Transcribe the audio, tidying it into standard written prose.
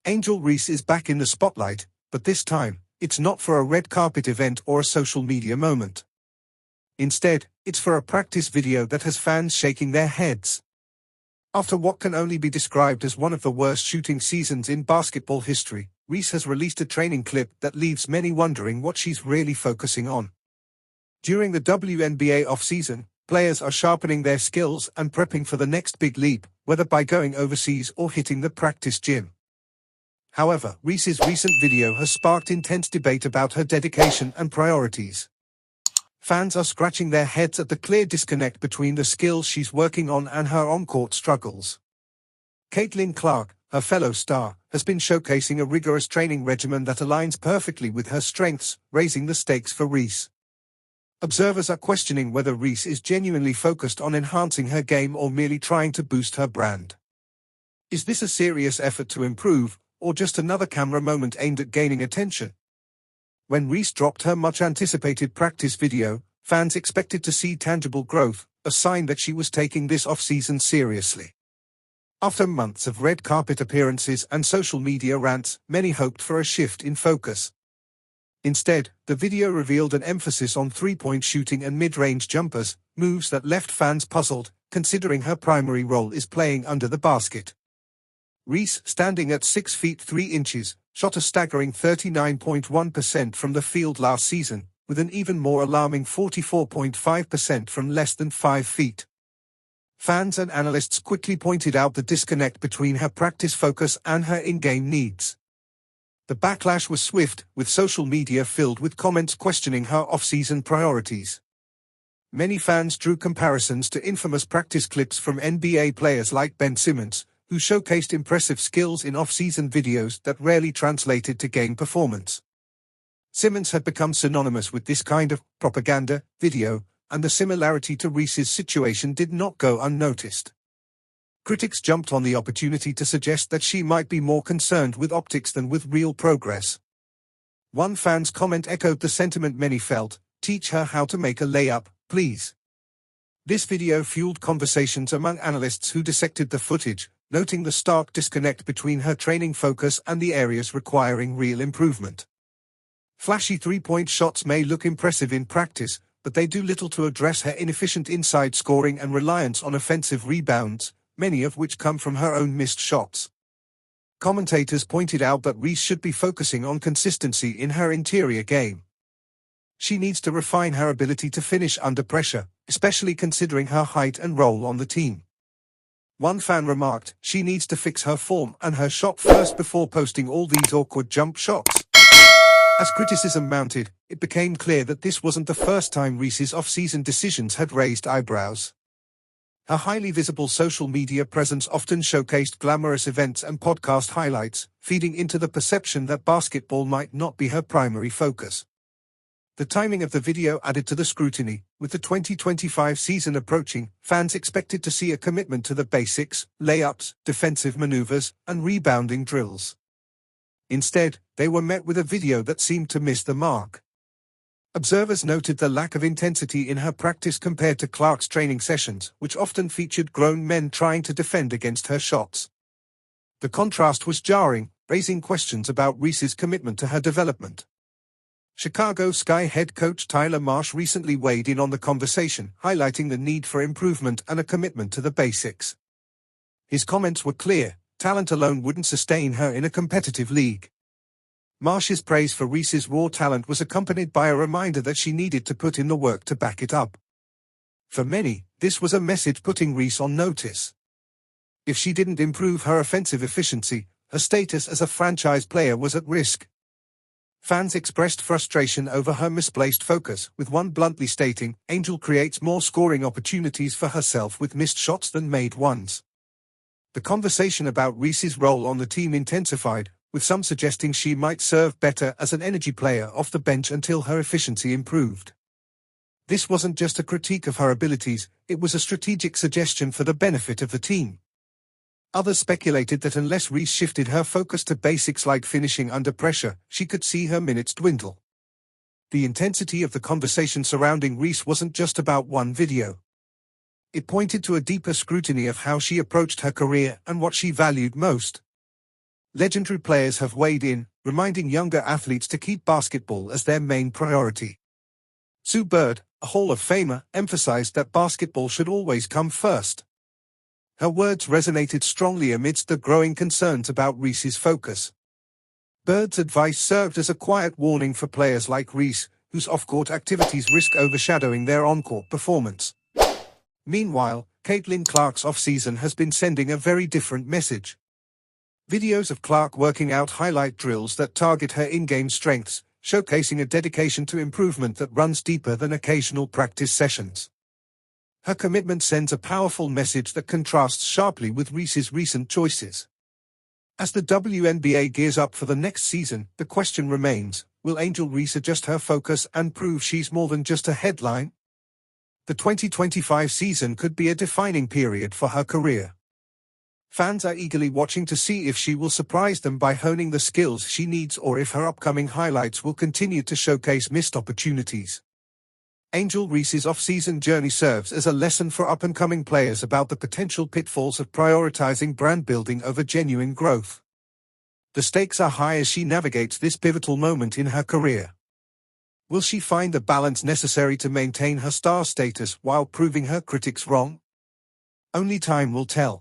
Angel Reese is back in the spotlight, but this time, it's not for a red carpet event or a social media moment. Instead, it's for a practice video that has fans shaking their heads. After what can only be described as one of the worst shooting seasons in basketball history, Reese has released a training clip that leaves many wondering what she's really focusing on. During the WNBA offseason, players are sharpening their skills and prepping for the next big leap, whether by going overseas or hitting the practice gym. However, Reese's recent video has sparked intense debate about her dedication and priorities. Fans are scratching their heads at the clear disconnect between the skills she's working on and her on-court struggles. Caitlin Clark, her fellow star, has been showcasing a rigorous training regimen that aligns perfectly with her strengths, raising the stakes for Reese. Observers are questioning whether Reese is genuinely focused on enhancing her game or merely trying to boost her brand. Is this a serious effort to improve, or just another camera moment aimed at gaining attention? When Reese dropped her much-anticipated practice video, fans expected to see tangible growth, a sign that she was taking this off-season seriously. After months of red carpet appearances and social media rants, many hoped for a shift in focus. Instead, the video revealed an emphasis on three-point shooting and mid-range jumpers, moves that left fans puzzled, considering her primary role is playing under the basket. Reese, standing at 6 feet 3 inches, shot a staggering 39.1% from the field last season, with an even more alarming 44.5% from less than 5 feet. Fans and analysts quickly pointed out the disconnect between her practice focus and her in-game needs. The backlash was swift, with social media filled with comments questioning her off-season priorities. Many fans drew comparisons to infamous practice clips from NBA players like Ben Simmons, who showcased impressive skills in off-season videos that rarely translated to game performance. Simmons had become synonymous with this kind of propaganda video, and the similarity to Reese's situation did not go unnoticed. Critics jumped on the opportunity to suggest that she might be more concerned with optics than with real progress. One fan's comment echoed the sentiment many felt: "Teach her how to make a layup, please." This video fueled conversations among analysts who dissected the footage, noting the stark disconnect between her training focus and the areas requiring real improvement. Flashy three-point shots may look impressive in practice, but they do little to address her inefficient inside scoring and reliance on offensive rebounds, many of which come from her own missed shots. Commentators pointed out that Reese should be focusing on consistency in her interior game. She needs to refine her ability to finish under pressure, especially considering her height and role on the team. One fan remarked, "She needs to fix her form and her shot first before posting all these awkward jump shots." As criticism mounted, it became clear that this wasn't the first time Reese's off-season decisions had raised eyebrows. Her highly visible social media presence often showcased glamorous events and podcast highlights, feeding into the perception that basketball might not be her primary focus. The timing of the video added to the scrutiny. With the 2025 season approaching, fans expected to see a commitment to the basics: layups, defensive maneuvers, and rebounding drills. Instead, they were met with a video that seemed to miss the mark. Observers noted the lack of intensity in her practice compared to Clark's training sessions, which often featured grown men trying to defend against her shots. The contrast was jarring, raising questions about Reese's commitment to her development. Chicago Sky head coach Tyler Marsh recently weighed in on the conversation, highlighting the need for improvement and a commitment to the basics. His comments were clear: talent alone wouldn't sustain her in a competitive league. Marsh's praise for Reese's raw talent was accompanied by a reminder that she needed to put in the work to back it up. For many, this was a message putting Reese on notice. If she didn't improve her offensive efficiency, her status as a franchise player was at risk. Fans expressed frustration over her misplaced focus, with one bluntly stating, "Angel creates more scoring opportunities for herself with missed shots than made ones." The conversation about Reese's role on the team intensified, with some suggesting she might serve better as an energy player off the bench until her efficiency improved. This wasn't just a critique of her abilities, it was a strategic suggestion for the benefit of the team. Others speculated that unless Reese shifted her focus to basics like finishing under pressure, she could see her minutes dwindle. The intensity of the conversation surrounding Reese wasn't just about one video. It pointed to a deeper scrutiny of how she approached her career and what she valued most. Legendary players have weighed in, reminding younger athletes to keep basketball as their main priority. Sue Bird, a Hall of Famer, emphasized that basketball should always come first. Her words resonated strongly amidst the growing concerns about Reese's focus. Bird's advice served as a quiet warning for players like Reese, whose off-court activities risk overshadowing their on-court performance. Meanwhile, Caitlin Clark's off-season has been sending a very different message. Videos of Clark working out highlight drills that target her in-game strengths, showcasing a dedication to improvement that runs deeper than occasional practice sessions. Her commitment sends a powerful message that contrasts sharply with Reese's recent choices. As the WNBA gears up for the next season, the question remains, will Angel Reese adjust her focus and prove she's more than just a headline? The 2025 season could be a defining period for her career. Fans are eagerly watching to see if she will surprise them by honing the skills she needs or if her upcoming highlights will continue to showcase missed opportunities. Angel Reese's off-season journey serves as a lesson for up-and-coming players about the potential pitfalls of prioritizing brand building over genuine growth. The stakes are high as she navigates this pivotal moment in her career. Will she find the balance necessary to maintain her star status while proving her critics wrong? Only time will tell.